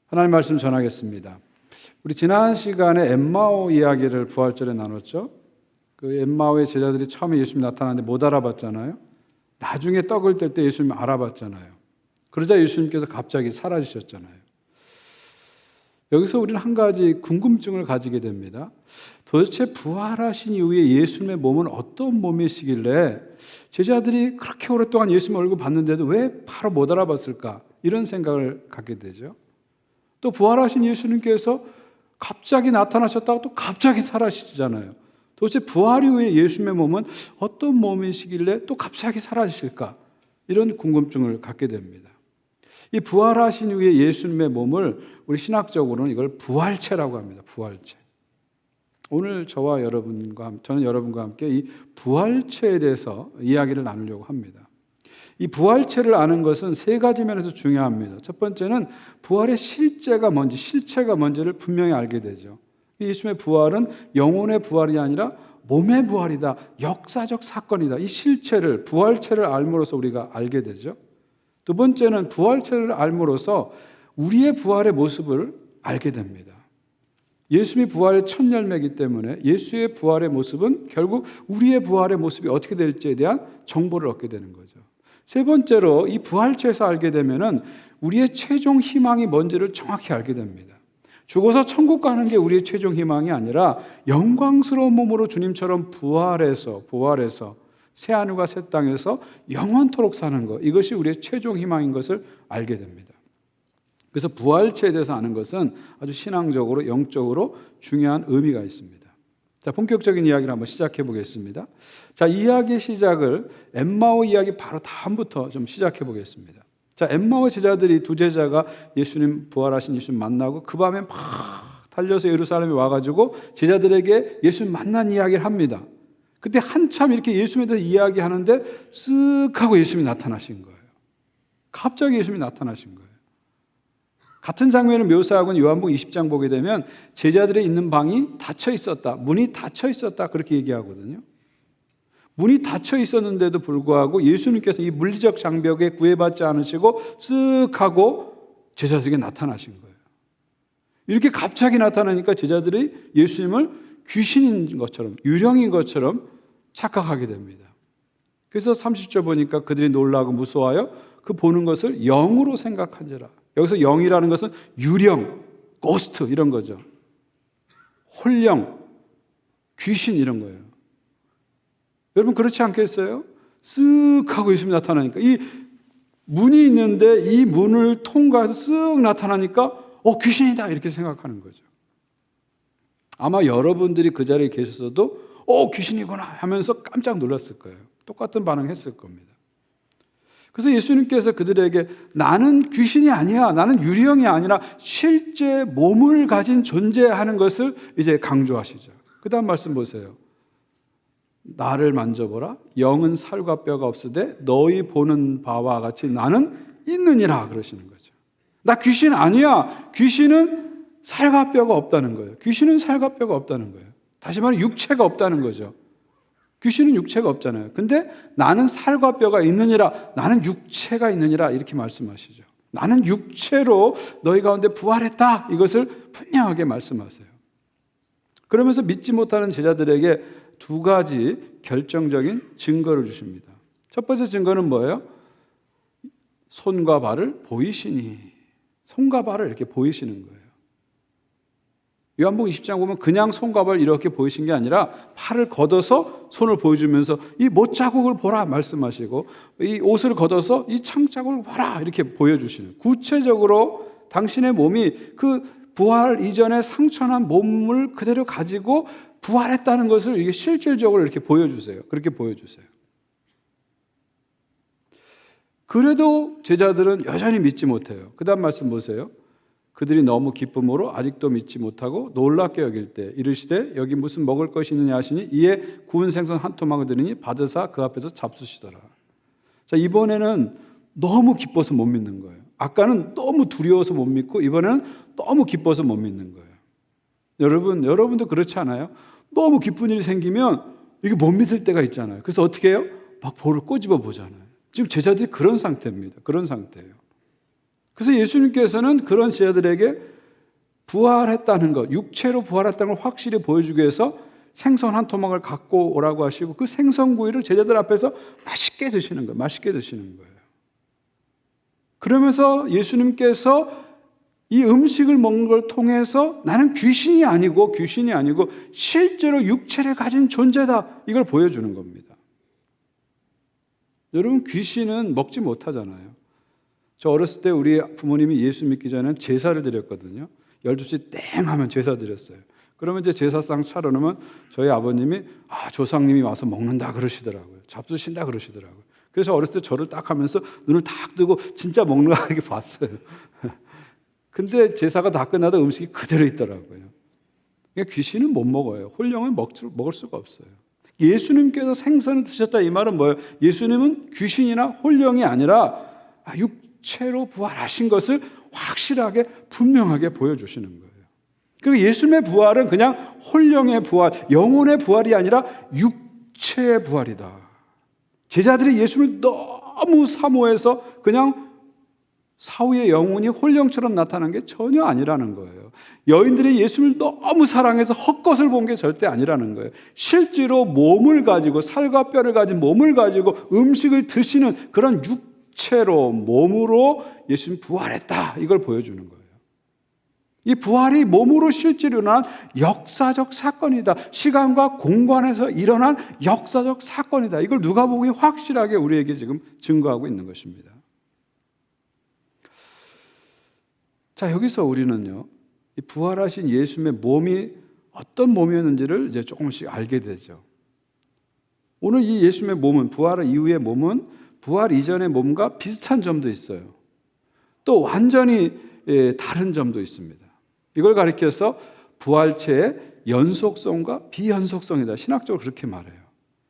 하나님 말씀 전하겠습니다. 우리 지난 시간에 엠마오 이야기를 부활절에 나눴죠. 그 엠마오의 제자들이 처음에 예수님 나타났는데 못 알아봤잖아요. 나중에 떡을 뗄 때 예수님 알아봤잖아요. 그러자 예수님께서 갑자기 사라지셨잖아요. 여기서 우리는 한 가지 궁금증을 가지게 됩니다. 도대체 부활하신 이후에 예수님의 몸은 어떤 몸이시길래 제자들이 그렇게 오랫동안 예수님 얼굴 봤는데도 왜 바로 못 알아봤을까? 이런 생각을 갖게 되죠. 또 부활하신 예수님께서 갑자기 나타나셨다가 또 갑자기 사라지시잖아요. 도대체 부활 이후에 예수님의 몸은 어떤 몸이시길래 또 갑자기 사라지실까? 이런 궁금증을 갖게 됩니다. 이 부활하신 이후에 예수님의 몸을 우리 신학적으로는 이걸 부활체라고 합니다. 부활체. 오늘 저는 여러분과 함께 이 부활체에 대해서 이야기를 나누려고 합니다. 이 부활체를 아는 것은 세 가지 면에서 중요합니다. 첫 번째는 부활의 실체가 뭔지를 분명히 알게 되죠. 예수님의 부활은 영혼의 부활이 아니라 몸의 부활이다. 역사적 사건이다. 이 실체를, 부활체를 알므로써 우리가 알게 되죠. 두 번째는 부활체를 알므로써 우리의 부활의 모습을 알게 됩니다. 예수님이 부활의 첫 열매이기 때문에 예수의 부활의 모습은 결국 우리의 부활의 모습이 어떻게 될지에 대한 정보를 얻게 되는 거죠. 세 번째로 이 부활체에서 알게 되면은 우리의 최종 희망이 뭔지를 정확히 알게 됩니다. 죽어서 천국 가는 게 우리의 최종 희망이 아니라 영광스러운 몸으로 주님처럼 부활해서 새하늘과 새 땅에서 영원토록 사는 것, 이것이 우리의 최종 희망인 것을 알게 됩니다. 그래서 부활체에 대해서 아는 것은 아주 신앙적으로 영적으로 중요한 의미가 있습니다. 자, 본격적인 이야기를 한번 시작해 보겠습니다. 자, 이야기의 시작을 엠마오 이야기 바로 다음부터 좀 시작해 보겠습니다. 자, 엠마오 제자들이 두 제자가 예수님 부활하신 예수님 만나고 그 밤에 막 달려서 예루살렘에 와가지고 제자들에게 예수님 만난 이야기를 합니다. 그때 한참 이렇게 예수님에 대해서 이야기하는데 쓱 하고 예수님이 나타나신 거예요. 갑자기 예수님이 나타나신 거예요. 같은 장면을 묘사하고 있는 요한복음 20장 보게 되면 제자들이 있는 방이 닫혀 있었다. 문이 닫혀 있었다. 그렇게 얘기하거든요. 문이 닫혀 있었는데도 불구하고 예수님께서 이 물리적 장벽에 구애받지 않으시고 쓱 하고 제자들에게 나타나신 거예요. 이렇게 갑자기 나타나니까 제자들이 예수님을 귀신인 것처럼, 유령인 것처럼 착각하게 됩니다. 그래서 30절 보니까 그들이 놀라고 무서워하여 그 보는 것을 영으로 생각한지라. 여기서 영이라는 것은 유령, 고스트 이런 거죠. 홀령, 귀신 이런 거예요. 여러분 그렇지 않겠어요? 쓱 하고 예수님이 나타나니까 이 문이 있는데 이 문을 통과해서 쓱 나타나니까 귀신이다 이렇게 생각하는 거죠. 아마 여러분들이 그 자리에 계셨어도 귀신이구나 하면서 깜짝 놀랐을 거예요. 똑같은 반응했을 겁니다. 그래서 예수님께서 그들에게 나는 귀신이 아니야, 나는 유령이 아니라 실제 몸을 가진 존재하는 것을 이제 강조하시죠. 그 다음 말씀 보세요. 나를 만져보라. 영은 살과 뼈가 없으되 너희 보는 바와 같이 나는 있느니라 그러시는 거죠. 나 귀신 아니야. 귀신은 살과 뼈가 없다는 거예요. 귀신은 살과 뼈가 없다는 거예요. 다시 말해 육체가 없다는 거죠. 귀신은 육체가 없잖아요. 근데 나는 살과 뼈가 있느니라, 나는 육체가 있느니라 이렇게 말씀하시죠. 나는 육체로 너희 가운데 부활했다. 이것을 분명하게 말씀하세요. 그러면서 믿지 못하는 제자들에게 두 가지 결정적인 증거를 주십니다. 첫 번째 증거는 뭐예요? 손과 발을 보이시니. 손과 발을 이렇게 보이시는 거예요. 요한복음 20장 보면 그냥 손과 발을 이렇게 보이신 게 아니라 팔을 걷어서 손을 보여주면서 이 못자국을 보라 말씀하시고 이 옷을 걷어서 이 창자국을 보라 이렇게 보여주시는, 구체적으로 당신의 몸이 그 부활 이전에 상처난 몸을 그대로 가지고 부활했다는 것을 이게 실질적으로 이렇게 보여주세요. 그렇게 보여주세요. 그래도 제자들은 여전히 믿지 못해요. 그 다음 말씀 보세요. 그들이 너무 기쁨으로 아직도 믿지 못하고 놀랍게 여길 때 이르시되 여기 무슨 먹을 것이 있느냐 하시니 이에 구운 생선 한 토막을 드리니 받으사 그 앞에서 잡수시더라. 자, 이번에는 너무 기뻐서 못 믿는 거예요. 아까는 너무 두려워서 못 믿고 이번에는 너무 기뻐서 못 믿는 거예요. 여러분도 그렇지 않아요? 너무 기쁜 일이 생기면 이게 못 믿을 때가 있잖아요. 그래서 어떻게 해요? 막 볼을 꼬집어 보잖아요. 지금 제자들이 그런 상태입니다. 그런 상태예요. 그래서 예수님께서는 그런 제자들에게 부활했다는 것, 육체로 부활했다는 걸 확실히 보여주기 위해서 생선 한 토막을 갖고 오라고 하시고 그 생선구이를 제자들 앞에서 맛있게 드시는 거예요. 맛있게 드시는 거예요. 그러면서 예수님께서 이 음식을 먹는 걸 통해서 나는 귀신이 아니고 실제로 육체를 가진 존재다. 이걸 보여주는 겁니다. 여러분, 귀신은 먹지 못하잖아요. 저 어렸을 때 우리 부모님이 예수 믿기 전에는 제사를 드렸거든요. 12시 땡 하면 제사 드렸어요. 그러면 이제 제사상 차려놓으면 저희 아버님이 조상님이 와서 먹는다 그러시더라고요. 잡수신다 그러시더라고요. 그래서 어렸을 때 저를 딱 하면서 눈을 딱 뜨고 진짜 먹는 거 이렇게 봤어요. 근데 제사가 다 끝나도 음식이 그대로 있더라고요. 그러니까 귀신은 못 먹어요. 홀령은 먹을 수가 없어요. 예수님께서 생선을 드셨다 이 말은 뭐예요? 예수님은 귀신이나 홀령이 아니라 육체로 부활하신 것을 확실하게 분명하게 보여주시는 거예요. 그리고 예수님의 부활은 그냥 홀령의 부활, 영혼의 부활이 아니라 육체의 부활이다. 제자들이 예수님을 너무 사모해서 그냥 사후의 영혼이 홀령처럼 나타난 게 전혀 아니라는 거예요. 여인들이 예수님을 너무 사랑해서 헛것을 본 게 절대 아니라는 거예요. 실제로 몸을 가지고 살과 뼈를 가진 몸을 가지고 음식을 드시는 그런 육체로 몸으로 예수님 부활했다. 이걸 보여주는 거예요. 이 부활이 몸으로 실제로 일어난 역사적 사건이다. 시간과 공간에서 일어난 역사적 사건이다. 이걸 누가복음이 확실하게 우리에게 지금 증거하고 있는 것입니다. 자, 여기서 우리는요, 이 부활하신 예수님의 몸이 어떤 몸이었는지를 이제 조금씩 알게 되죠. 오늘 이 예수님의 몸은, 부활 이후의 몸은 부활 이전의 몸과 비슷한 점도 있어요. 또 완전히 다른 점도 있습니다. 이걸 가리켜서 부활체의 연속성과 비연속성이다. 신학적으로 그렇게 말해요.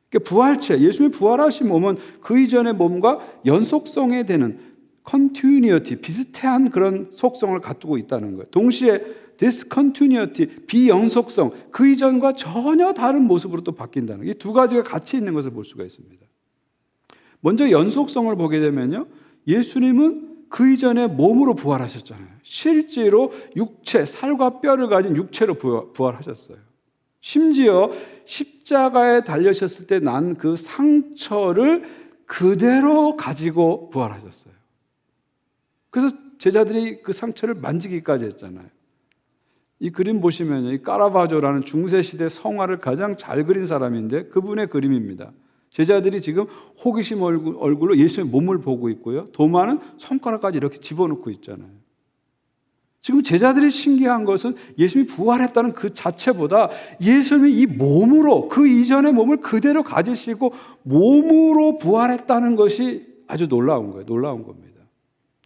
그러니까 부활체, 예수님의 부활하신 몸은 그 이전의 몸과 연속성에 되는 continuity, 비슷한 그런 속성을 갖고 있다는 거예요. 동시에 discontinuity, 비연속성, 그 이전과 전혀 다른 모습으로 또 바뀐다는 거예요. 이 두 가지가 같이 있는 것을 볼 수가 있습니다. 먼저 연속성을 보게 되면요, 예수님은 그 이전에 몸으로 부활하셨잖아요. 실제로 육체, 살과 뼈를 가진 육체로 부활하셨어요. 심지어 십자가에 달려셨을 때 난 그 상처를 그대로 가지고 부활하셨어요. 그래서 제자들이 그 상처를 만지기까지 했잖아요. 이 그림 보시면요, 이 까라바조라는 중세시대 성화를 가장 잘 그린 사람인데 그분의 그림입니다. 제자들이 지금 호기심 얼굴로 예수의 몸을 보고 있고요, 도마는 손가락까지 이렇게 집어넣고 있잖아요. 지금 제자들이 신기한 것은 예수님이 부활했다는 그 자체보다 예수님이 이 몸으로, 그 이전의 몸을 그대로 가지시고 몸으로 부활했다는 것이 아주 놀라운 거예요. 놀라운 겁니다.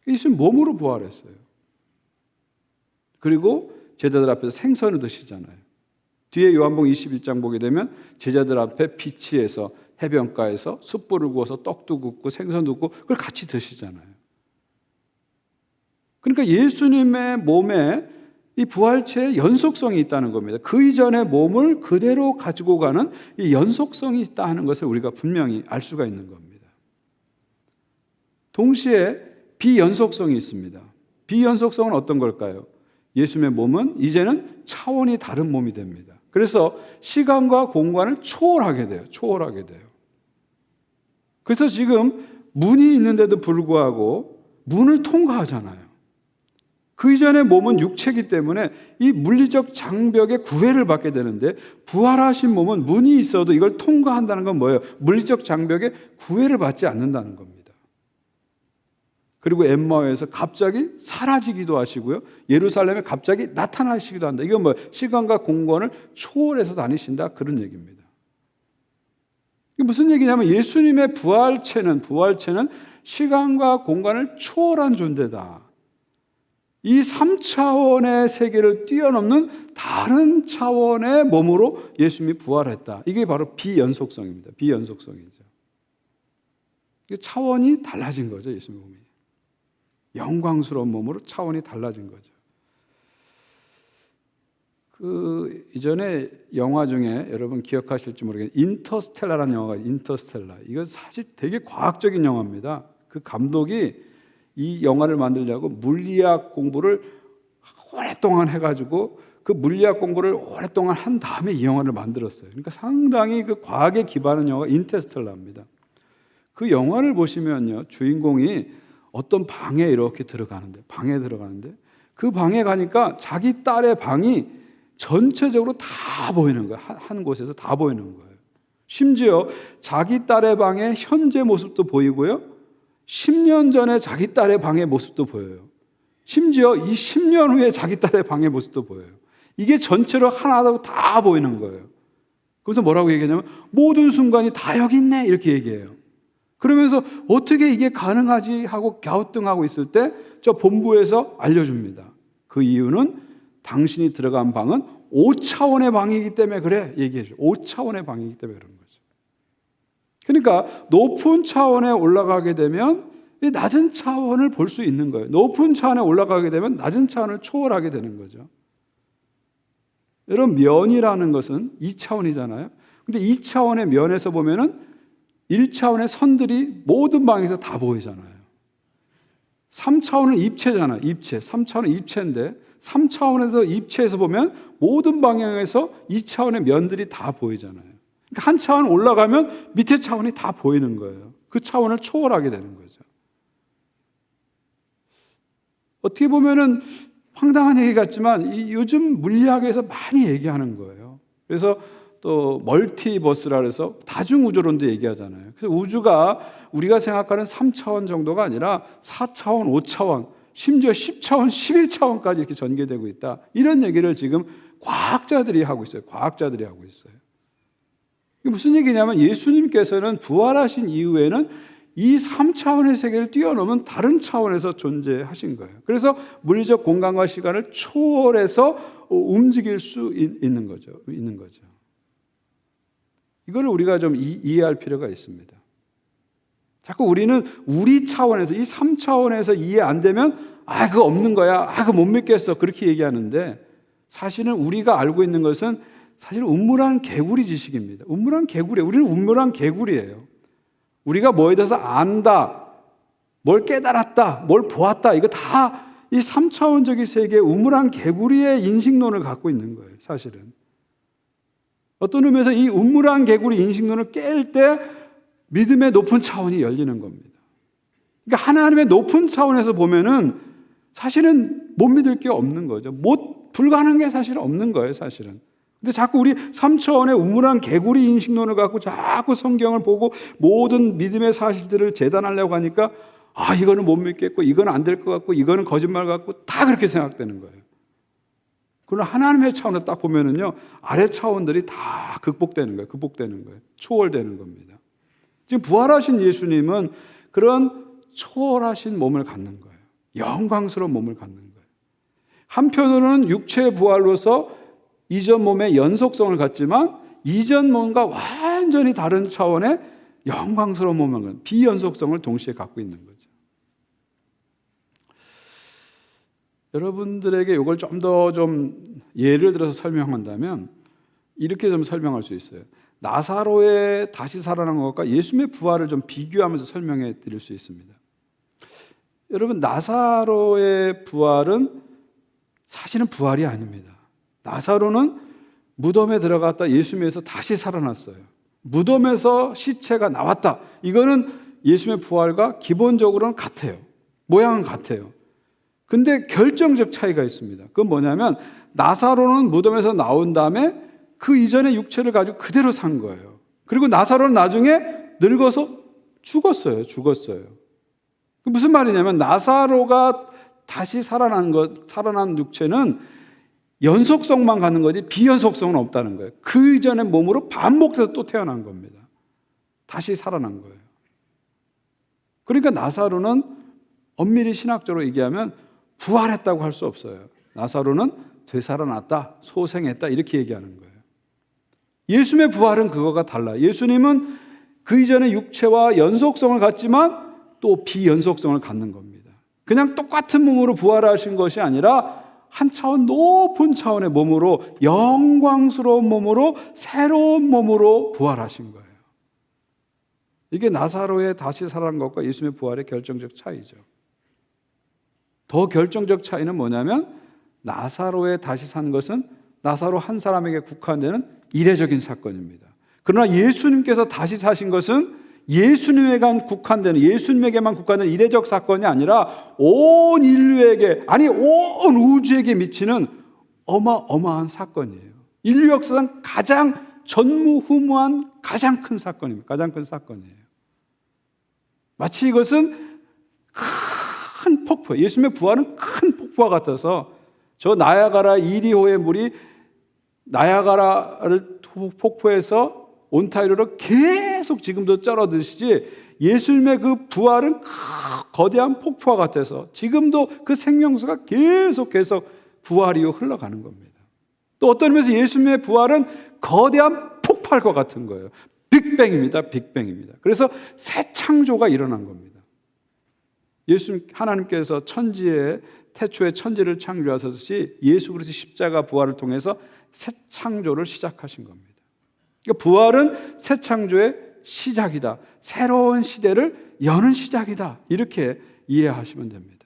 예수님 몸으로 부활했어요. 그리고 제자들 앞에서 생선을 드시잖아요. 뒤에 요한복음 21장 보게 되면 제자들 앞에 비치에서, 해변가에서 숯불을 구워서 떡도 굽고 생선도 굽고 그걸 같이 드시잖아요. 그러니까 예수님의 몸에 이 부활체의 연속성이 있다는 겁니다. 그 이전의 몸을 그대로 가지고 가는 이 연속성이 있다 하는 것을 우리가 분명히 알 수가 있는 겁니다. 동시에 비연속성이 있습니다. 비연속성은 어떤 걸까요? 예수님의 몸은 이제는 차원이 다른 몸이 됩니다. 그래서 시간과 공간을 초월하게 돼요. 초월하게 돼요. 그래서 지금 문이 있는데도 불구하고 문을 통과하잖아요. 그 이전의 몸은 육체이기 때문에 이 물리적 장벽에 구애를 받게 되는데, 부활하신 몸은 문이 있어도 이걸 통과한다는 건 뭐예요? 물리적 장벽에 구애를 받지 않는다는 겁니다. 그리고 엠마오에서 갑자기 사라지기도 하시고요, 예루살렘에 갑자기 나타나시기도 한다. 이건 뭐예요? 시간과 공간을 초월해서 다니신다, 그런 얘기입니다. 이게 무슨 얘기냐면 예수님의 부활체는 시간과 공간을 초월한 존재다. 이 3차원의 세계를 뛰어넘는 다른 차원의 몸으로 예수님이 부활했다. 이게 바로 비연속성입니다. 비연속성이죠. 차원이 달라진 거죠. 예수님 몸이. 영광스러운 몸으로 차원이 달라진 거죠. 그 이전에 영화 중에 여러분 기억하실지 모르겠는데 인터스텔라라는 영화가 있어요. 인터스텔라. 이건 사실 되게 과학적인 영화입니다. 그 감독이 이 영화를 만들려고 물리학 공부를 오랫동안 해가지고 그 물리학 공부를 오랫동안 한 다음에 이 영화를 만들었어요. 그러니까 상당히 그 과학에 기반한 영화가 인터스텔라입니다. 그 영화를 보시면요, 주인공이 어떤 방에 이렇게 들어가는데 그 방에 가니까 자기 딸의 방이 전체적으로 다 보이는 거예요. 한 곳에서 다 보이는 거예요. 심지어 자기 딸의 방의 현재 모습도 보이고요, 10년 전에 자기 딸의 방의 모습도 보여요. 심지어 이 10년 후에 자기 딸의 방의 모습도 보여요. 이게 전체로 하나하나 다 보이는 거예요. 그래서 뭐라고 얘기하냐면 모든 순간이 다 여기 있네 이렇게 얘기해요. 그러면서 어떻게 이게 가능하지 하고 갸우뚱하고 있을 때 저 본부에서 알려줍니다. 그 이유는 당신이 들어간 방은 5차원의 방이기 때문에 그래 얘기해줘. 5차원의 방이기 때문에 그런 거죠. 그러니까 높은 차원에 올라가게 되면 낮은 차원을 볼 수 있는 거예요. 높은 차원에 올라가게 되면 낮은 차원을 초월하게 되는 거죠. 여러분, 면이라는 것은 2차원이잖아요. 근데 2차원의 면에서 보면은 1차원의 선들이 모든 방에서 다 보이잖아요. 3차원은 입체잖아요. 입체. 3차원은 입체인데 3차원에서 입체에서 보면 모든 방향에서 2차원의 면들이 다 보이잖아요. 그러니까 한 차원 올라가면 밑에 차원이 다 보이는 거예요. 그 차원을 초월하게 되는 거죠. 어떻게 보면은 황당한 얘기 같지만 요즘 물리학에서 많이 얘기하는 거예요. 그래서 또 멀티버스라 해서 다중우주론도 얘기하잖아요. 그래서 우주가 우리가 생각하는 3차원 정도가 아니라 4차원, 5차원, 심지어 10차원, 11차원까지 이렇게 전개되고 있다. 이런 얘기를 지금 과학자들이 하고 있어요. 과학자들이 하고 있어요. 이게 무슨 얘기냐면 예수님께서는 부활하신 이후에는 이 3차원의 세계를 뛰어넘은 다른 차원에서 존재하신 거예요. 그래서 물리적 공간과 시간을 초월해서 움직일 수 있는 거죠. 이걸 우리가 좀 이해할 필요가 있습니다. 자꾸 우리는 우리 차원에서, 이 3차원에서 이해 안 되면 그거 없는 거야. 그거 못 믿겠어. 그렇게 얘기하는데 사실은 우리가 알고 있는 것은 사실 음물한 개구리 지식입니다. 음물한 개구리예요. 우리는 음물한 개구리예요. 우리가 뭐에 대해서 안다, 뭘 깨달았다, 뭘 보았다, 이거 다 이 3차원적인 세계의 우물한 개구리의 인식론을 갖고 있는 거예요, 사실은. 어떤 의미에서 이 우물한 개구리 인식론을 깰 때 믿음의 높은 차원이 열리는 겁니다. 그러니까 하나님의 높은 차원에서 보면은 사실은 못 믿을 게 없는 거죠. 불가능한 게 사실 없는 거예요, 사실은. 근데 자꾸 우리 3차원의 우물한 개구리 인식론을 갖고 자꾸 성경을 보고 모든 믿음의 사실들을 재단하려고 하니까 이거는 못 믿겠고 이거는 안 될 것 같고 이거는 거짓말 같고 다 그렇게 생각되는 거예요. 그러나 하나님의 차원을 딱 보면은요, 아래 차원들이 다 극복되는 거예요. 초월되는 겁니다. 지금 부활하신 예수님은 그런 초월하신 몸을 갖는 거예요. 영광스러운 몸을 갖는 거예요. 한편으로는 육체의 부활로서 이전 몸의 연속성을 갖지만 이전 몸과 완전히 다른 차원의 영광스러운 몸을 비연속성을 동시에 갖고 있는 거죠. 여러분들에게 이걸 좀 더 예를 들어서 설명한다면 이렇게 좀 설명할 수 있어요. 나사로의 다시 살아난 것과 예수님의 부활을 좀 비교하면서 설명해 드릴 수 있습니다. 여러분, 나사로의 부활은 사실은 부활이 아닙니다. 나사로는 무덤에 들어갔다 예수님에서 다시 살아났어요. 무덤에서 시체가 나왔다. 이거는 예수님의 부활과 기본적으로는 같아요. 모양은 같아요. 근데 결정적 차이가 있습니다. 그건 뭐냐면 나사로는 무덤에서 나온 다음에 그 이전의 육체를 가지고 그대로 산 거예요. 그리고 나사로는 나중에 늙어서 죽었어요. 무슨 말이냐면 나사로가 다시 살아난 육체는 연속성만 갖는 거지 비연속성은 없다는 거예요. 그 이전의 몸으로 반복해서 또 태어난 겁니다. 다시 살아난 거예요. 그러니까 나사로는 엄밀히 신학적으로 얘기하면 부활했다고 할 수 없어요. 나사로는 되살아났다, 소생했다 이렇게 얘기하는 거예요. 예수님의 부활은 그거가 달라요. 예수님은 그 이전의 육체와 연속성을 갖지만 또 비연속성을 갖는 겁니다. 그냥 똑같은 몸으로 부활하신 것이 아니라 한 차원 높은 차원의 몸으로, 영광스러운 몸으로, 새로운 몸으로 부활하신 거예요. 이게 나사로의 다시 살아난 것과 예수님의 부활의 결정적 차이죠. 더 결정적 차이는 뭐냐면 나사로의 다시 산 것은 나사로 한 사람에게 국한되는 이례적인 사건입니다. 그러나 예수님께서 다시 사신 것은 예수님에게만 국한되는 이례적 사건이 아니라 온 인류에게, 아니 온 우주에게 미치는 어마어마한 사건이에요. 인류 역사상 가장 전무후무한 가장 큰 사건입니다. 가장 큰 사건이에요. 마치 이것은 큰 폭포, 예수님의 부활은 큰 폭포와 같아서 저 나야가라 이리호의 물이 나야가라를 폭포에서 온타이로로 계속 지금도 쩔어드시지, 예수님의 그 부활은 거대한 폭포와 같아서 지금도 그 생명수가 계속 부활 이후 흘러가는 겁니다. 또 어떤 의미에서 예수님의 부활은 거대한 폭발과 같은 거예요. 빅뱅입니다. 빅뱅입니다. 그래서 새 창조가 일어난 겁니다. 하나님께서 태초에 천지를 창조하셨듯이 예수 그리스도의 십자가 부활을 통해서 새 창조를 시작하신 겁니다. 그러니까 부활은 새 창조의 시작이다. 새로운 시대를 여는 시작이다. 이렇게 이해하시면 됩니다.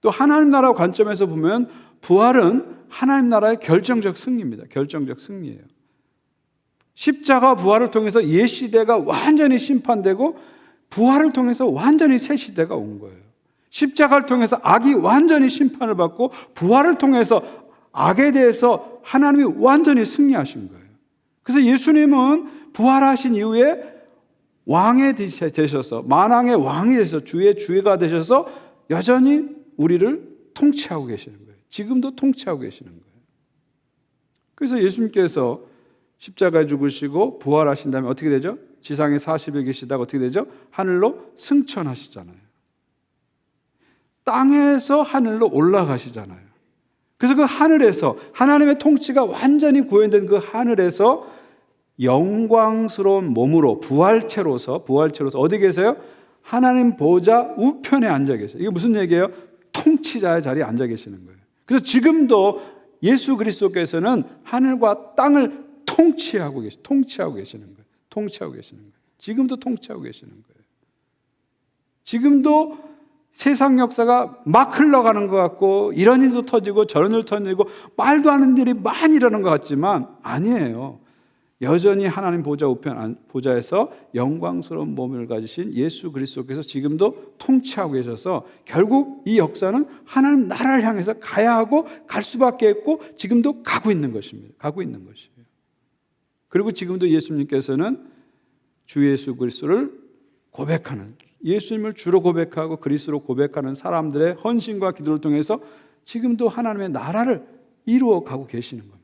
또 하나님 나라 관점에서 보면 부활은 하나님 나라의 결정적 승리입니다. 결정적 승리예요. 십자가 부활을 통해서 옛 시대가 완전히 심판되고 부활을 통해서 완전히 새 시대가 온 거예요. 십자가를 통해서 악이 완전히 심판을 받고 부활을 통해서 악에 대해서 하나님이 완전히 승리하신 거예요. 그래서 예수님은 부활하신 이후에 왕이 되셔서, 만왕의 왕이 되셔서, 주의 주가 되셔서 여전히 우리를 통치하고 계시는 거예요. 지금도 통치하고 계시는 거예요. 그래서 예수님께서 십자가에 죽으시고 부활하신 다음에 어떻게 되죠? 지상에 40일 계시다가 어떻게 되죠? 하늘로 승천하시잖아요. 땅에서 하늘로 올라가시잖아요. 그래서 그 하늘에서 하나님의 통치가 완전히 구현된 그 하늘에서 영광스러운 몸으로 부활체로서 어디 계세요? 하나님 보좌 우편에 앉아 계세요. 이게 무슨 얘기예요? 통치자의 자리에 앉아 계시는 거예요. 그래서 지금도 예수 그리스도께서는 하늘과 땅을 통치하고 계시는 거예요. 지금도 통치하고 계시는 거예요. 지금도 세상 역사가 막 흘러가는 것 같고 이런 일도 터지고 저런 일도 터지고 말도 안 되는 일이 많이 일어나는 것 같지만 아니에요. 여전히 하나님 보좌에서 영광스러운 몸을 가지신 예수 그리스도께서 지금도 통치하고 계셔서 결국 이 역사는 하나님 나라를 향해서 가야 하고 갈 수밖에 없고 지금도 가고 있는 것입니다. 그리고 지금도 예수님께서는 주 예수 그리스도를 고백하는, 예수님을 주로 고백하고 그리스도로 고백하는 사람들의 헌신과 기도를 통해서 지금도 하나님의 나라를 이루어 가고 계시는 겁니다.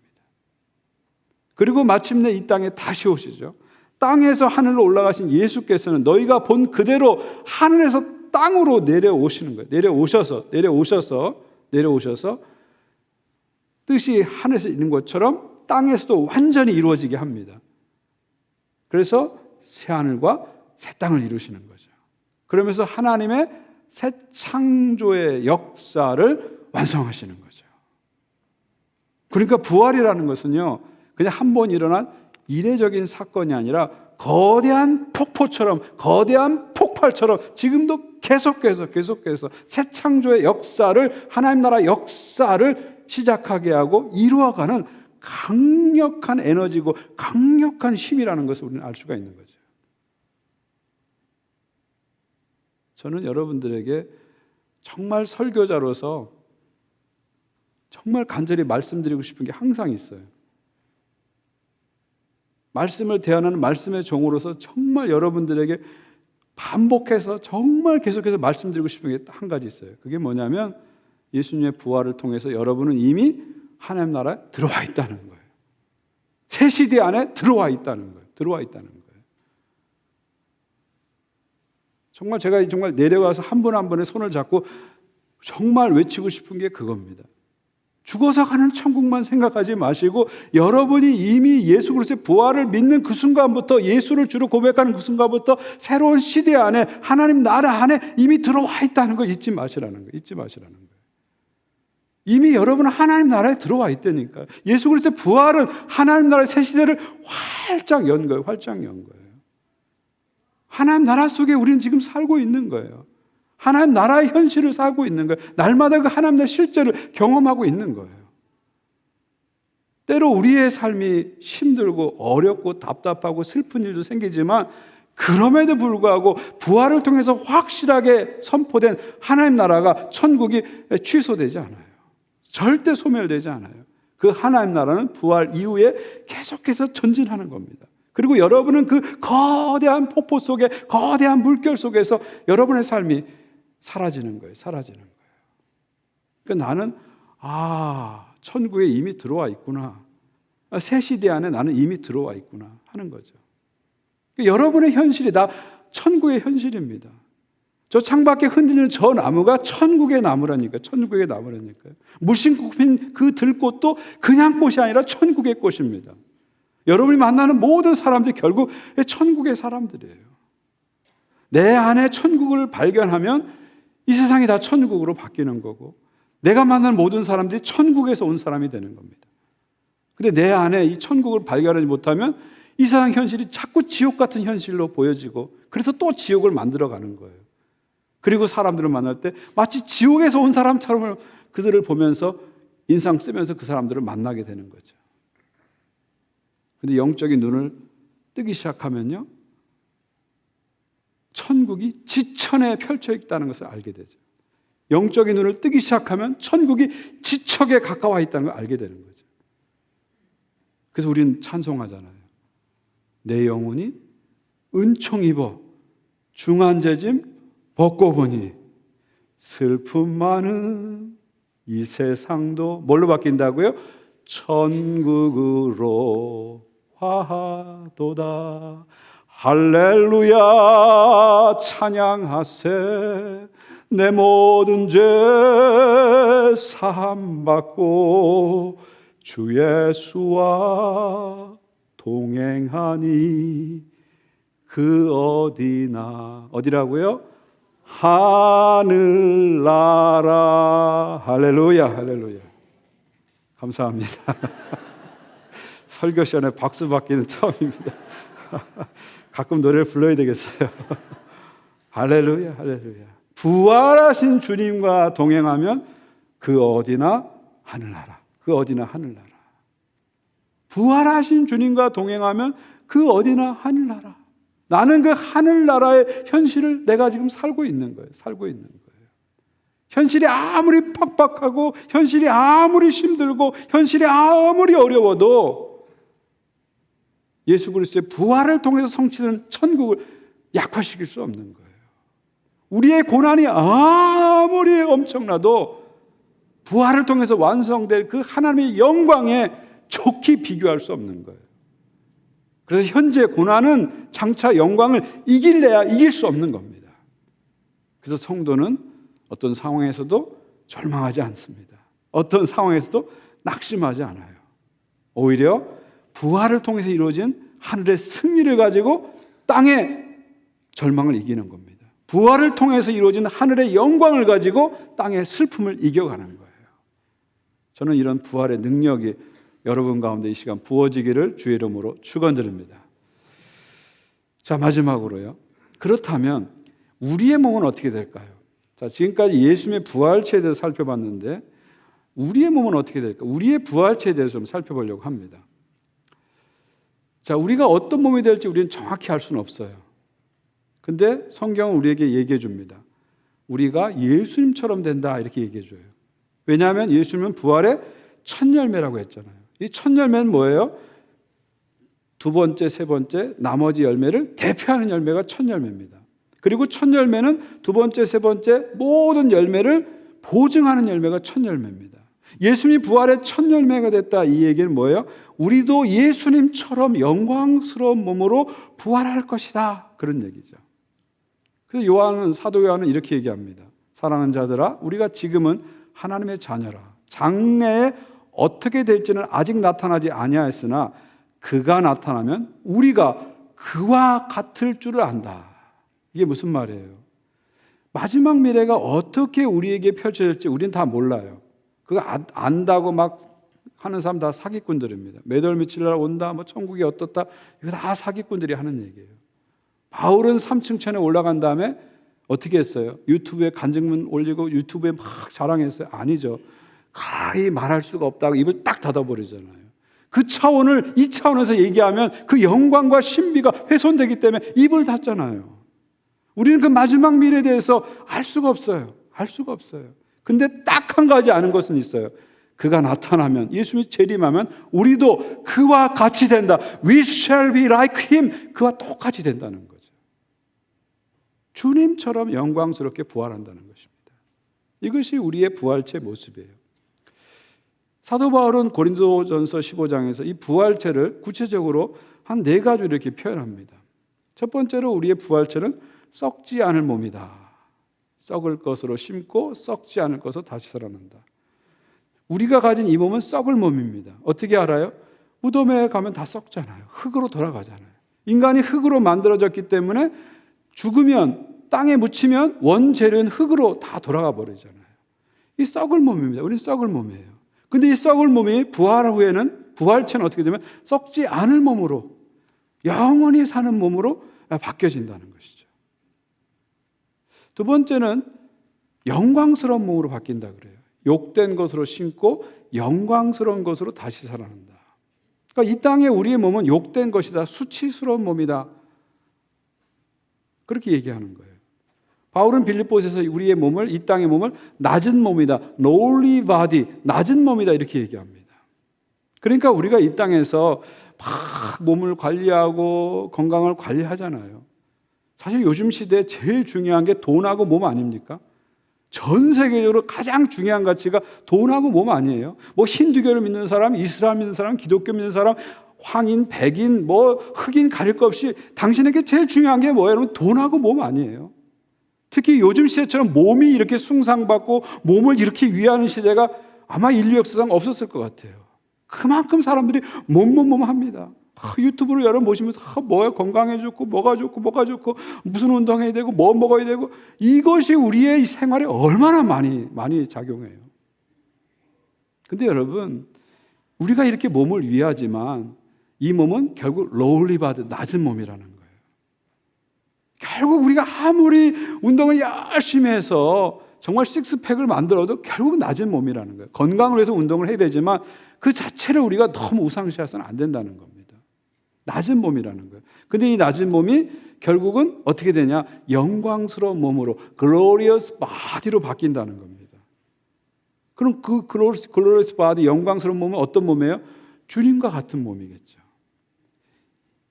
그리고 마침내 이 땅에 다시 오시죠. 땅에서 하늘로 올라가신 예수께서는 너희가 본 그대로 하늘에서 땅으로 내려오시는 거예요. 내려오셔서 뜻이 하늘에서 있는 것처럼 땅에서도 완전히 이루어지게 합니다. 그래서 새 하늘과 새 땅을 이루시는 거죠. 그러면서 하나님의 새 창조의 역사를 완성하시는 거죠. 그러니까 부활이라는 것은요, 그냥 한 번 일어난 이례적인 사건이 아니라 거대한 폭포처럼, 거대한 폭발처럼 지금도 계속해서 새 창조의 역사를, 하나님 나라 역사를 시작하게 하고 이루어가는 강력한 에너지고 강력한 힘이라는 것을 우리는 알 수가 있는 거죠. 저는 여러분들에게 정말 설교자로서 정말 간절히 말씀드리고 싶은 게 항상 있어요. 말씀을 대하는 말씀의 종으로서 정말 여러분들에게 반복해서 정말 계속해서 말씀드리고 싶은 게 한 가지 있어요. 그게 뭐냐면 예수님의 부활을 통해서 여러분은 이미 하나님 나라에 들어와 있다는 거예요. 새 시대 안에 들어와 있다는 거예요. 정말 제가 정말 내려가서 한 분 한 분의 손을 잡고 정말 외치고 싶은 게 그겁니다. 죽어서 가는 천국만 생각하지 마시고 여러분이 이미 예수 그리스도의 부활을 믿는 그 순간부터, 예수를 주로 고백하는 그 순간부터 새로운 시대 안에, 하나님 나라 안에 이미 들어와 있다는 거 잊지 마시라는 거예요. 이미 여러분은 하나님 나라에 들어와 있다니까요. 예수 그리스도의 부활은 하나님 나라의 새 시대를 활짝 연 거예요. 하나님 나라 속에 우리는 지금 살고 있는 거예요. 하나님 나라의 현실을 살고 있는 거예요. 날마다 그 하나님 나라의 실제를 경험하고 있는 거예요. 때로 우리의 삶이 힘들고 어렵고 답답하고 슬픈 일도 생기지만 그럼에도 불구하고 부활을 통해서 확실하게 선포된 하나님 나라가 천국이 취소되지 않아요. 절대 소멸되지 않아요. 그 하나님 나라는 부활 이후에 계속해서 전진하는 겁니다. 그리고 여러분은 그 거대한 폭포 속에 거대한 물결 속에서 여러분의 삶이 사라지는 거예요. 사라지는 거예요. 그러니까 나는 천국에 이미 들어와 있구나. 새 시대 안에 나는 이미 들어와 있구나 하는 거죠. 여러분의 현실이 다 천국의 현실입니다. 저 창밖에 흔들리는 저 나무가 천국의 나무라니까. 천국의 나무라니까요. 무심코 핀 그 들꽃도 그냥 꽃이 아니라 천국의 꽃입니다. 여러분이 만나는 모든 사람들이 결국 천국의 사람들이에요. 내 안에 천국을 발견하면 이 세상이 다 천국으로 바뀌는 거고, 내가 만나는 모든 사람들이 천국에서 온 사람이 되는 겁니다. 근데 내 안에 이 천국을 발견하지 못하면 이 세상 현실이 자꾸 지옥 같은 현실로 보여지고, 그래서 또 지옥을 만들어가는 거예요. 그리고 사람들을 만날 때 마치 지옥에서 온 사람처럼 그들을 보면서 인상 쓰면서 그 사람들을 만나게 되는 거죠. 근데 영적인 눈을 뜨기 시작하면요, 천국이 지천에 펼쳐 있다는 것을 알게 되죠. 영적인 눈을 뜨기 시작하면 천국이 지척에 가까워 있다는 걸 알게 되는 거죠. 그래서 우리는 찬송하잖아요. 내 영혼이 은총 입어 중한재짐 벗고 보니 슬픔 많은 이 세상도 뭘로 바뀐다고요? 천국으로 화하도다. 할렐루야 찬양하세. 내 모든 죄 사함받고 주 예수와 동행하니 그 어디라고요? 하늘나라. 할렐루야, 할렐루야. 감사합니다. 설교 시간에 박수 받기는 처음입니다. 가끔 노래를 불러야 되겠어요. 할렐루야, 할렐루야. 부활하신 주님과 동행하면 그 어디나 하늘나라. 그 어디나 하늘나라. 부활하신 주님과 동행하면 그 어디나 하늘나라. 나는 그 하늘나라의 현실을 내가 지금 살고 있는 거예요. 살고 있는 거예요. 현실이 아무리 팍팍하고, 현실이 아무리 힘들고, 현실이 아무리 어려워도 예수 그리스도의 부활을 통해서 성취된 천국을 약화시킬 수 없는 거예요. 우리의 고난이 아무리 엄청나도 부활을 통해서 완성될 그 하나님의 영광에 좋게 비교할 수 없는 거예요. 그래서 현재 고난은 장차 영광을 이길래야 이길 수 없는 겁니다. 그래서 성도는 어떤 상황에서도 절망하지 않습니다. 어떤 상황에서도 낙심하지 않아요. 오히려 부활을 통해서 이루어진 하늘의 승리를 가지고 땅의 절망을 이기는 겁니다. 부활을 통해서 이루어진 하늘의 영광을 가지고 땅의 슬픔을 이겨가는 거예요. 저는 이런 부활의 능력이 여러분 가운데 이 시간 부어지기를 주의 이름으로 축원드립니다. 자, 마지막으로요. 그렇다면 우리의 몸은 어떻게 될까요? 자, 지금까지 예수님의 부활체에 대해서 살펴봤는데 우리의 몸은 어떻게 될까? 우리의 부활체에 대해서 좀 살펴보려고 합니다. 자, 우리가 어떤 몸이 될지 우리는 정확히 알 수는 없어요. 근데 성경은 우리에게 얘기해 줍니다. 우리가 예수님처럼 된다 이렇게 얘기해 줘요. 왜냐하면 예수님은 부활의 첫 열매라고 했잖아요. 이 첫 열매는 뭐예요? 두 번째, 세 번째 나머지 열매를 대표하는 열매가 첫 열매입니다. 그리고 첫 열매는 두 번째, 세 번째 모든 열매를 보증하는 열매가 첫 열매입니다. 예수님이 부활의 첫 열매가 됐다 이 얘기는 뭐예요? 우리도 예수님처럼 영광스러운 몸으로 부활할 것이다 그런 얘기죠. 그래서 사도 요한은 이렇게 얘기합니다. 사랑하는 자들아, 우리가 지금은 하나님의 자녀라. 장래에 어떻게 될지는 아직 나타나지 아니하였으나 그가 나타나면 우리가 그와 같을 줄을 안다. 이게 무슨 말이에요? 마지막 미래가 어떻게 우리에게 펼쳐질지 우리는 다 몰라요. 그거 안다고 막 하는 사람 다 사기꾼들입니다. 매달 며칠 날 온다, 뭐 천국이 어떻다, 이거 다 사기꾼들이 하는 얘기예요. 바울은 3층 천에 올라간 다음에 어떻게 했어요? 유튜브에 간증문 올리고 유튜브에 막 자랑했어요? 아니죠. 가히 말할 수가 없다고 입을 딱 닫아버리잖아요. 그 차원을 이 차원에서 얘기하면 그 영광과 신비가 훼손되기 때문에 입을 닫잖아요. 우리는 그 마지막 미래에 대해서 알 수가 없어요. 알 수가 없어요. 근데 딱 한 가지 아는 것은 있어요. 그가 나타나면, 예수님이 재림하면 우리도 그와 같이 된다. We shall be like him. 그와 똑같이 된다는 거죠. 주님처럼 영광스럽게 부활한다는 것입니다. 이것이 우리의 부활체 모습이에요. 사도 바울은 고린도전서 15장에서 이 부활체를 구체적으로 한 4가지로 이렇게 표현합니다. 첫 번째로 우리의 부활체는 썩지 않을 몸이다. 썩을 것으로 심고 썩지 않을 것으로 다시 살아난다. 우리가 가진 이 몸은 썩을 몸입니다. 어떻게 알아요? 무덤에 가면 다 썩잖아요. 흙으로 돌아가잖아요. 인간이 흙으로 만들어졌기 때문에 죽으면 땅에 묻히면 원재료인 흙으로 다 돌아가 버리잖아요. 이 썩을 몸입니다. 우리는 썩을 몸이에요. 근데 이 썩을 몸이 부활 후에는, 부활체는 어떻게 되면 썩지 않을 몸으로, 영원히 사는 몸으로 바뀌어진다는 것이죠. 두 번째는 영광스러운 몸으로 바뀐다 그래요. 욕된 것으로 심고 영광스러운 것으로 다시 살아난다. 그러니까 이 땅에 우리의 몸은 욕된 것이다. 수치스러운 몸이다. 그렇게 얘기하는 거예요. 바울은 빌립보서에서 우리의 몸을, 이 땅의 몸을 낮은 몸이다. lowly body, 낮은 몸이다. 이렇게 얘기합니다. 그러니까 우리가 이 땅에서 막 몸을 관리하고 건강을 관리하잖아요. 사실 요즘 시대에 제일 중요한 게 돈하고 몸 아닙니까? 전 세계적으로 가장 중요한 가치가 돈하고 몸 아니에요? 뭐 힌두교를 믿는 사람, 이슬람 믿는 사람, 기독교 믿는 사람, 황인, 백인, 뭐 흑인 가릴 것 없이 당신에게 제일 중요한 게 뭐예요? 여러분, 돈하고 몸 아니에요? 특히 요즘 시대처럼 몸이 이렇게 숭상받고 몸을 이렇게 위하는 시대가 아마 인류 역사상 없었을 것 같아요. 그만큼 사람들이 몸 합니다. 유튜브를 여러분 보시면서 뭐야 건강에 좋고 뭐가 좋고 무슨 운동해야 되고 뭐 먹어야 되고, 이것이 우리의 생활에 얼마나 많이 작용해요. 근데 여러분, 우리가 이렇게 몸을 위하지만 이 몸은 결국 lowly body, 낮은 몸이라는 거예요. 결국 우리가 아무리 운동을 열심히 해서 정말 식스팩을 만들어도 결국 낮은 몸이라는 거예요. 건강을 위해서 운동을 해야 되지만 그 자체를 우리가 너무 우상시해서는 안 된다는 겁니다. 낮은 몸이라는 거예요. 근데 이 낮은 몸이 결국은 어떻게 되냐? 영광스러운 몸으로, glorious body로 바뀐다는 겁니다. 그럼 그 glorious body, 영광스러운 몸은 어떤 몸이에요? 주님과 같은 몸이겠죠.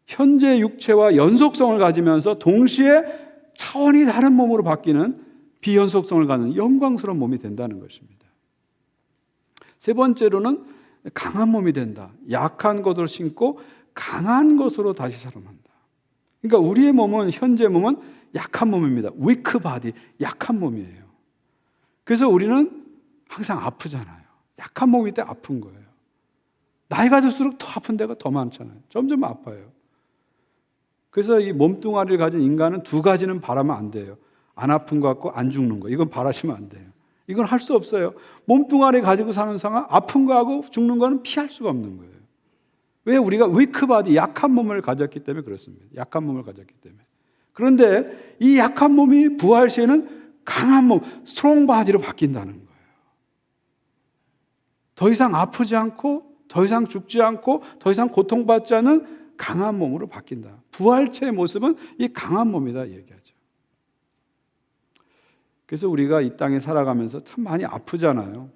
현재 육체와 연속성을 가지면서 동시에 차원이 다른 몸으로 바뀌는 비연속성을 갖는 영광스러운 몸이 된다는 것입니다. 세 번째로는 강한 몸이 된다. 약한 것으로 심고 강한 것으로 다시 살아난다. 그러니까 우리의 몸은, 현재 몸은 약한 몸입니다. weak body, 약한 몸이에요. 그래서 우리는 항상 아프잖아요. 약한 몸일 때 아픈 거예요. 나이가 들수록 더 아픈 데가 더 많잖아요. 점점 아파요. 그래서 이 몸뚱아리를 가진 인간은 2가지는 바라면 안 돼요. 안 아픈 것 같고 안 죽는 거. 이건 바라시면 안 돼요. 이건 할 수 없어요. 몸뚱아리 가지고 사는 상황, 아픈 거하고 죽는 거는 피할 수가 없는 거예요. 왜? 우리가 weak body, 약한 몸을 가졌기 때문에 그렇습니다. 약한 몸을 가졌기 때문에. 그런데 이 약한 몸이 부활 시에는 강한 몸, strong body로 바뀐다는 거예요. 더 이상 아프지 않고, 더 이상 죽지 않고, 더 이상 고통받지 않은 강한 몸으로 바뀐다. 부활체의 모습은 이 강한 몸이다 얘기하죠. 그래서 우리가 이 땅에 살아가면서 참 많이 아프잖아요.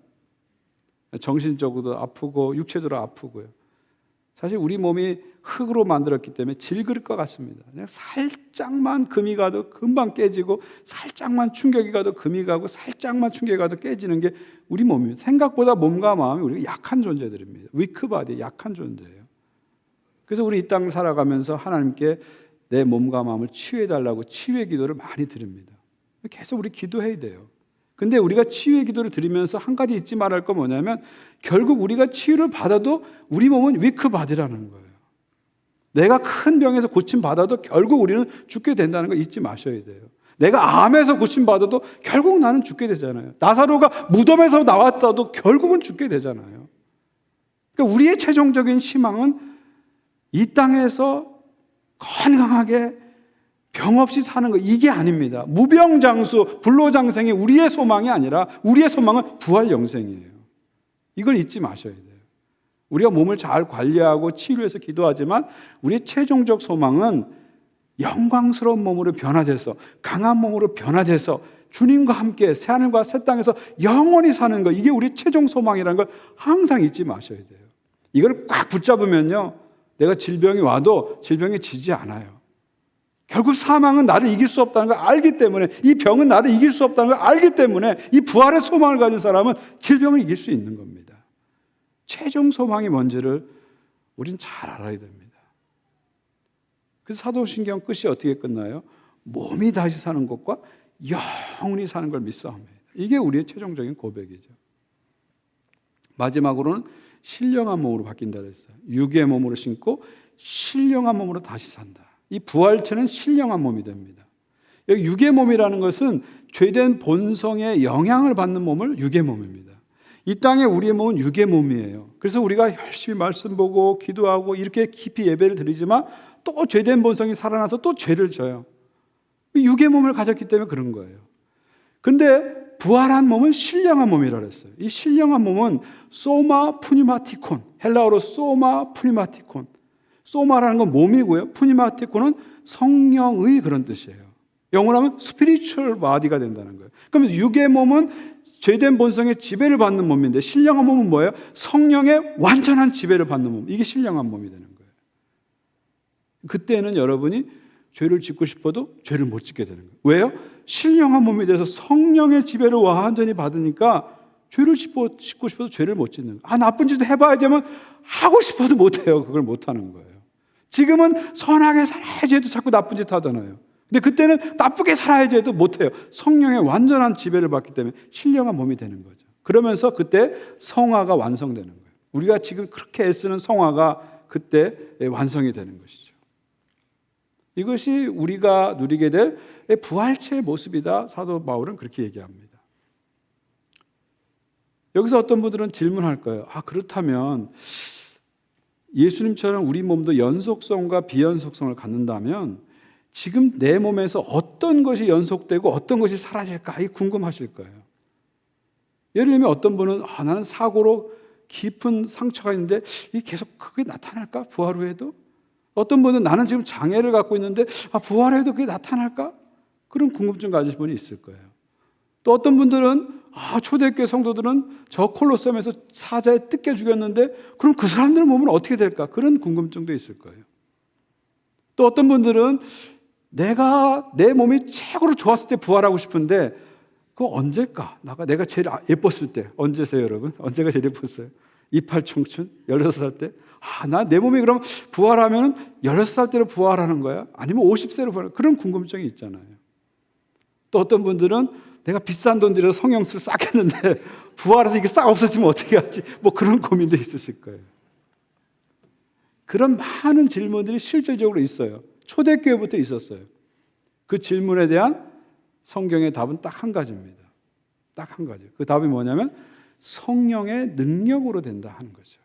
정신적으로도 아프고 육체적으로 아프고요. 사실 우리 몸이 흙으로 만들었기 때문에 질그릇 것 같습니다. 그냥 살짝만 금이 가도 금방 깨지고, 살짝만 충격이 가도 금이 가고, 살짝만 충격이 가도 깨지는 게 우리 몸입니다. 생각보다 몸과 마음이 우리가 약한 존재들입니다. weak body, 약한 존재예요. 그래서 우리 이 땅을 살아가면서 하나님께 내 몸과 마음을 치유해달라고 치유의 기도를 많이 드립니다. 계속 우리 기도해야 돼요. 근데 우리가 치유의 기도를 드리면서 한 가지 잊지 말할 건 뭐냐면, 결국 우리가 치유를 받아도 우리 몸은 weak body라는 거예요. 내가 큰 병에서 고침받아도 결국 우리는 죽게 된다는 걸 잊지 마셔야 돼요. 내가 암에서 고침받아도 결국 나는 죽게 되잖아요. 나사로가 무덤에서 나왔다도 결국은 죽게 되잖아요. 그러니까 우리의 최종적인 희망은 이 땅에서 건강하게 병 없이 사는 거 이게 아닙니다. 무병장수, 불로장생이 우리의 소망이 아니라 우리의 소망은 부활 영생이에요. 이걸 잊지 마셔야 돼요. 우리가 몸을 잘 관리하고 치료해서 기도하지만 우리의 최종적 소망은 영광스러운 몸으로 변화돼서 강한 몸으로 변화돼서 주님과 함께 새하늘과 새 땅에서 영원히 사는 거, 이게 우리 최종 소망이라는 걸 항상 잊지 마셔야 돼요. 이걸 꽉 붙잡으면요, 내가 질병이 와도 질병에 지지 않아요. 결국 사망은 나를 이길 수 없다는 걸 알기 때문에, 이 병은 나를 이길 수 없다는 걸 알기 때문에 이 부활의 소망을 가진 사람은 질병을 이길 수 있는 겁니다. 최종 소망이 뭔지를 우린 잘 알아야 됩니다. 그래서 사도신경 끝이 어떻게 끝나요? 몸이 다시 사는 것과 영원히 사는 걸 믿사옵니다. 이게 우리의 최종적인 고백이죠. 마지막으로는 신령한 몸으로 바뀐다 그랬어요. 육의 몸으로 신고 신령한 몸으로 다시 산다. 이 부활체는 신령한 몸이 됩니다. 여기 육의 몸이라는 것은 죄된 본성의 영향을 받는 몸을 육의 몸입니다. 이 땅에 우리의 몸은 육의 몸이에요. 그래서 우리가 열심히 말씀 보고 기도하고 이렇게 깊이 예배를 드리지만 또 죄된 본성이 살아나서 또 죄를 져요. 육의 몸을 가졌기 때문에 그런 거예요. 근데 부활한 몸은 신령한 몸이라 그랬어요. 이 신령한 몸은 소마 푸니마티콘, 헬라어로 소마 푸니마티콘. 소마라는 건 몸이고요, 푸니마티콘은 성령의 그런 뜻이에요. 영어로 하면 스피리추얼 바디가 된다는 거예요. 그러면 육의 몸은 죄된 본성의 지배를 받는 몸인데 신령한 몸은 뭐예요? 성령의 완전한 지배를 받는 몸. 이게 신령한 몸이 되는 거예요. 그때는 여러분이 죄를 짓고 싶어도 죄를 못 짓게 되는 거예요. 왜요? 신령한 몸이 돼서 성령의 지배를 완전히 받으니까 죄를 짓고 싶어도 죄를 못 짓는 거예요. 나쁜 짓도 해봐야 되면 하고 싶어도 못해요. 그걸 못하는 거예요. 지금은 선하게 살아야지 해도 자꾸 나쁜 짓 하잖아요. 근데 그때는 나쁘게 살아야지 해도 못해요. 성령의 완전한 지배를 받기 때문에 신령한 몸이 되는 거죠. 그러면서 그때 성화가 완성되는 거예요. 우리가 지금 그렇게 애쓰는 성화가 그때 완성이 되는 것이죠. 이것이 우리가 누리게 될 부활체의 모습이다. 사도 바울은 그렇게 얘기합니다. 여기서 어떤 분들은 질문할 거예요. 그렇다면 예수님처럼 우리 몸도 연속성과 비연속성을 갖는다면 지금 내 몸에서 어떤 것이 연속되고 어떤 것이 사라질까? 이게 궁금하실 거예요. 예를 들면 어떤 분은 나는 사고로 깊은 상처가 있는데 이게 계속 그게 나타날까? 부활 후에도? 어떤 분은 나는 지금 장애를 갖고 있는데 부활 후에도 그게 나타날까? 그런 궁금증 가지신 분이 있을 거예요. 또 어떤 분들은 초대교회 성도들은 저 콜로세움에서 사자에 뜯겨 죽였는데 그럼 그 사람들 몸은 어떻게 될까? 그런 궁금증도 있을 거예요. 또 어떤 분들은 내가 내 몸이 최고로 좋았을 때 부활하고 싶은데 그거 언제일까? 내가 제일 예뻤을 때. 언제세요 여러분? 언제가 제일 예뻤어요? 이팔 청춘? 16살 때? 나 내 몸이 그럼 부활하면 16살 때로 부활하는 거야? 아니면 50세로 부활하는 거야? 그런 궁금증이 있잖아요. 또 어떤 분들은 내가 비싼 돈 들여서 성형수술 싹 했는데 부활해서 이게 싹 없어지면 어떻게 하지? 그런 고민도 있으실 거예요. 그런 많은 질문들이 실질적으로 있어요. 초대교회부터 있었어요. 그 질문에 대한 성경의 답은 딱 한 가지입니다. 딱 한 가지. 그 답이 뭐냐면 성령의 능력으로 된다 하는 거죠.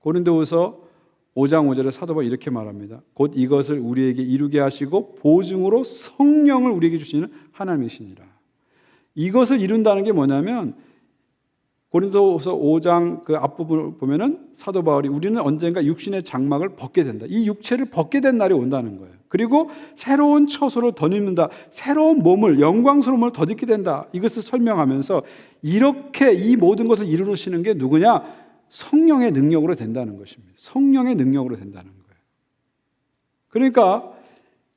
고린도후서 5장 5절에 사도 바울이 이렇게 말합니다. 곧 이것을 우리에게 이루게 하시고 보증으로 성령을 우리에게 주시는 하나님이시니라. 이것을 이룬다는 게 뭐냐면 고린도후서 5장 그 앞부분을 보면은 사도 바울이 우리는 언젠가 육신의 장막을 벗게 된다. 이 육체를 벗게 된 날이 온다는 거예요. 그리고 새로운 처소를 덧입는다. 새로운 몸을, 영광스러운 몸을 덧입게 된다. 이것을 설명하면서 이렇게 이 모든 것을 이루시는 게 누구냐? 성령의 능력으로 된다는 것입니다. 성령의 능력으로 된다는 거예요. 그러니까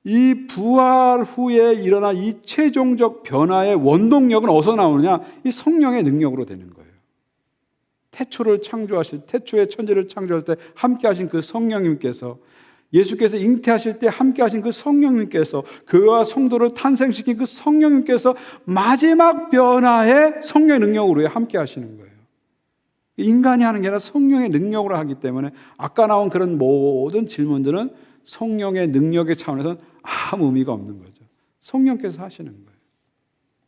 이 부활 후에 일어난 이 최종적 변화의 원동력은 어디서 나오느냐? 이 성령의 능력으로 되는 거예요. 태초의 천지를 창조할 때 함께 하신 그 성령님께서, 예수께서 잉태하실 때 함께 하신 그 성령님께서, 교회와 성도를 탄생시킨 그 성령님께서 마지막 변화의 성령의 능력으로 함께 하시는 거예요. 인간이 하는 게 아니라 성령의 능력으로 하기 때문에 아까 나온 그런 모든 질문들은 성령의 능력의 차원에서는 아무 의미가 없는 거죠. 성령께서 하시는 거예요.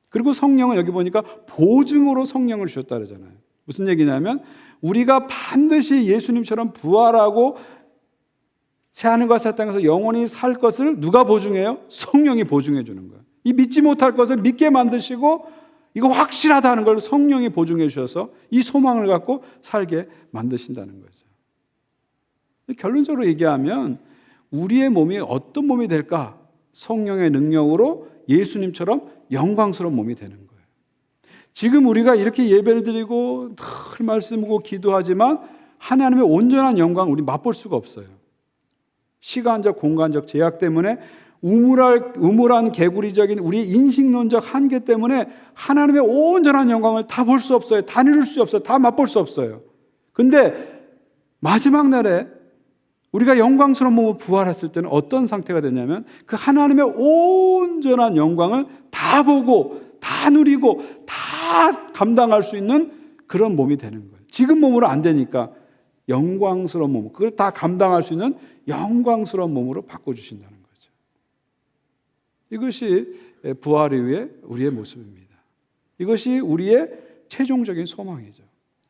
그리고 성령은 여기 보니까 보증으로 성령을 주셨다 그러잖아요. 무슨 얘기냐면 우리가 반드시 예수님처럼 부활하고 새하늘과 새 땅에서 영원히 살 것을 누가 보증해요? 성령이 보증해 주는 거예요. 이 믿지 못할 것을 믿게 만드시고 이거 확실하다는 걸 성령이 보증해 주셔서 이 소망을 갖고 살게 만드신다는 거죠. 결론적으로 얘기하면 우리의 몸이 어떤 몸이 될까? 성령의 능력으로 예수님처럼 영광스러운 몸이 되는 거예요. 지금 우리가 이렇게 예배를 드리고 늘 말씀하고 기도하지만 하나님의 온전한 영광을 우리 맛볼 수가 없어요. 시간적, 공간적 제약 때문에 우물한 개구리적인 우리의 인식론적 한계 때문에 하나님의 온전한 영광을 다 볼 수 없어요. 다 누릴 수 없어요. 다 맛볼 수 없어요. 근데 마지막 날에 우리가 영광스러운 몸으로 부활했을 때는 어떤 상태가 되냐면 그 하나님의 온전한 영광을 다 보고 다 누리고 다 감당할 수 있는 그런 몸이 되는 거예요. 지금 몸으로 안 되니까 영광스러운 몸, 그걸 다 감당할 수 있는 영광스러운 몸으로 바꿔주신다는 거죠. 이것이 부활 이후의 우리의 모습입니다. 이것이 우리의 최종적인 소망이죠.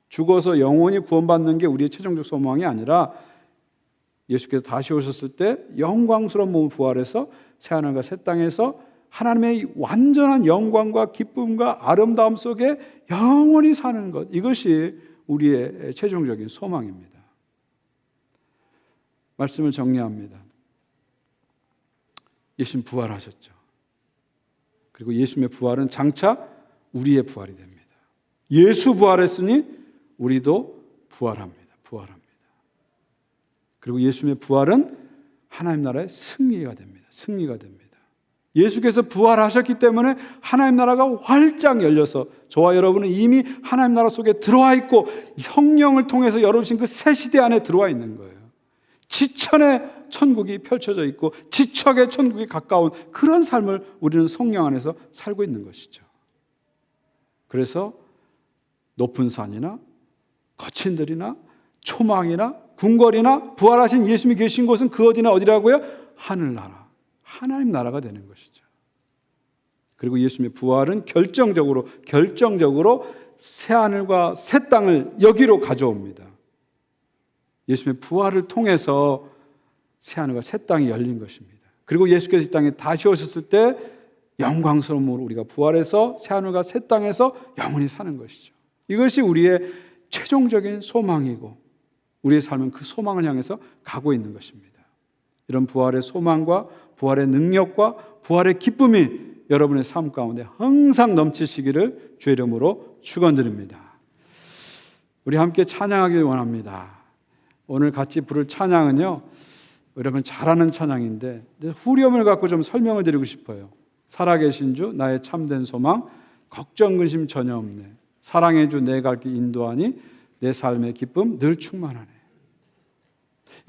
죽어서 영원히 구원받는 게 우리의 최종적 소망이 아니라 예수께서 다시 오셨을 때 영광스러운 몸을 부활해서 새하늘과 새 땅에서 하나님의 완전한 영광과 기쁨과 아름다움 속에 영원히 사는 것, 이것이 우리의 최종적인 소망입니다. 말씀을 정리합니다. 예수님 부활하셨죠. 그리고 예수님의 부활은 장차 우리의 부활이 됩니다. 예수 부활했으니 우리도 부활합니다. 그리고 예수님의 부활은 하나님 나라의 승리가 됩니다. 예수께서 부활하셨기 때문에 하나님 나라가 활짝 열려서 저와 여러분은 이미 하나님 나라 속에 들어와 있고 성령을 통해서 열어주신 그 새 시대 안에 들어와 있는 거예요. 지천의 천국이 펼쳐져 있고 지척의 천국이 가까운 그런 삶을 우리는 성령 안에서 살고 있는 것이죠. 그래서 높은 산이나 거친 들이나 초망이나 궁궐이나 부활하신 예수님이 계신 곳은 그 어디나 어디라고요? 하늘나라, 하나님 나라가 되는 것이죠. 그리고 예수님의 부활은 결정적으로 새하늘과 새 땅을 여기로 가져옵니다. 예수님의 부활을 통해서 새하늘과 새 땅이 열린 것입니다. 그리고 예수께서 이 땅에 다시 오셨을 때 영광스러움으로 우리가 부활해서 새하늘과 새 땅에서 영원히 사는 것이죠. 이것이 우리의 최종적인 소망이고 우리의 삶은 그 소망을 향해서 가고 있는 것입니다. 이런 부활의 소망과 부활의 능력과 부활의 기쁨이 여러분의 삶 가운데 항상 넘치시기를 주의 이름으로 축원드립니다. 우리 함께 찬양하길 원합니다. 오늘 같이 부를 찬양은요, 여러분 잘 아는 찬양인데 후렴을 갖고 좀 설명을 드리고 싶어요. 살아계신 주 나의 참된 소망, 걱정 근심 전혀 없네. 사랑의 주 내 갈 길 인도하니 내 삶의 기쁨 늘 충만하네.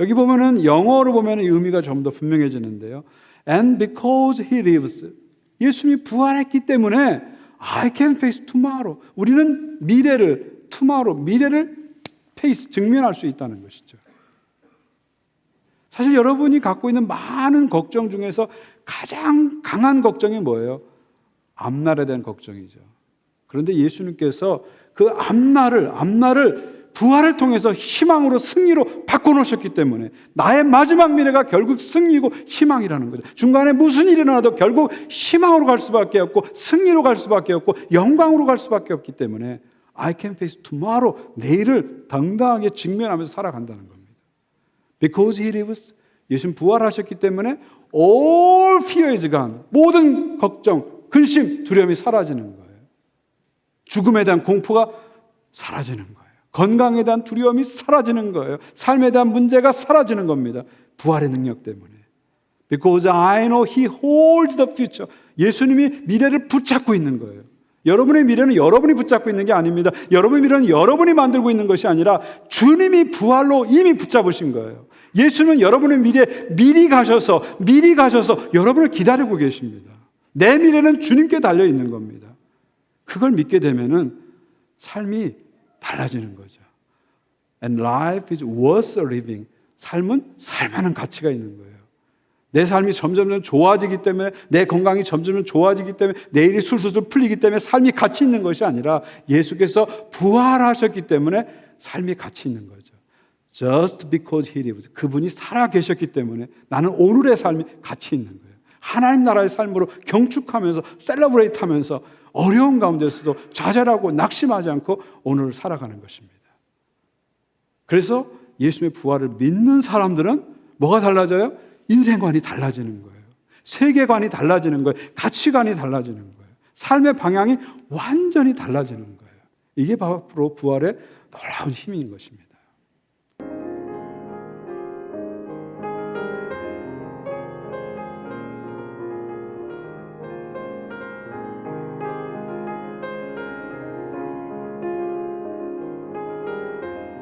여기 보면은 영어로 보면은 의미가 좀 더 분명해지는데요. And because he lives, 예수님이 부활했기 때문에 I can face tomorrow. 우리는 미래를 face, 직면할 수 있다는 것이죠. 사실 여러분이 갖고 있는 많은 걱정 중에서 가장 강한 걱정이 뭐예요? 앞날에 대한 걱정이죠. 그런데 예수님께서 그 앞날을 부활을 통해서 희망으로 승리로 바꿔놓으셨기 때문에 나의 마지막 미래가 결국 승리고 희망이라는 거죠. 중간에 무슨 일이 일어나도 결국 희망으로 갈 수밖에 없고 승리로 갈 수밖에 없고 영광으로 갈 수밖에 없기 때문에 I can face tomorrow, 내일을 당당하게 직면하면서 살아간다는 겁니다. Because he lives, 예수님 부활하셨기 때문에 all fear is gone, 모든 걱정, 근심, 두려움이 사라지는 거예요. 죽음에 대한 공포가 사라지는 거예요. 건강에 대한 두려움이 사라지는 거예요. 삶에 대한 문제가 사라지는 겁니다. 부활의 능력 때문에. Because I know He holds the future. 예수님이 미래를 붙잡고 있는 거예요. 여러분의 미래는 여러분이 붙잡고 있는 게 아닙니다. 여러분의 미래는 여러분이 만들고 있는 것이 아니라 주님이 부활로 이미 붙잡으신 거예요. 예수님은 여러분의 미래에 미리 가셔서 여러분을 기다리고 계십니다. 내 미래는 주님께 달려 있는 겁니다. 그걸 믿게 되면은 삶이 달라지는 거죠. And life is worth living. 삶은 살만한 가치가 있는 거예요. 내 삶이 점점 좋아지기 때문에, 내 건강이 점점 좋아지기 때문에, 내 일이 술술 풀리기 때문에 삶이 가치 있는 것이 아니라 예수께서 부활하셨기 때문에 삶이 가치 있는 거죠. Just because he lives. 그분이 살아 계셨기 때문에 나는 오늘의 삶이 가치 있는 거예요. 하나님 나라의 삶으로 경축하면서 셀러브레이트 하면서 어려운 가운데서도 좌절하고 낙심하지 않고 오늘을 살아가는 것입니다. 그래서 예수님의 부활을 믿는 사람들은 뭐가 달라져요? 인생관이 달라지는 거예요. 세계관이 달라지는 거예요. 가치관이 달라지는 거예요. 삶의 방향이 완전히 달라지는 거예요. 이게 바로 부활의 놀라운 힘인 것입니다.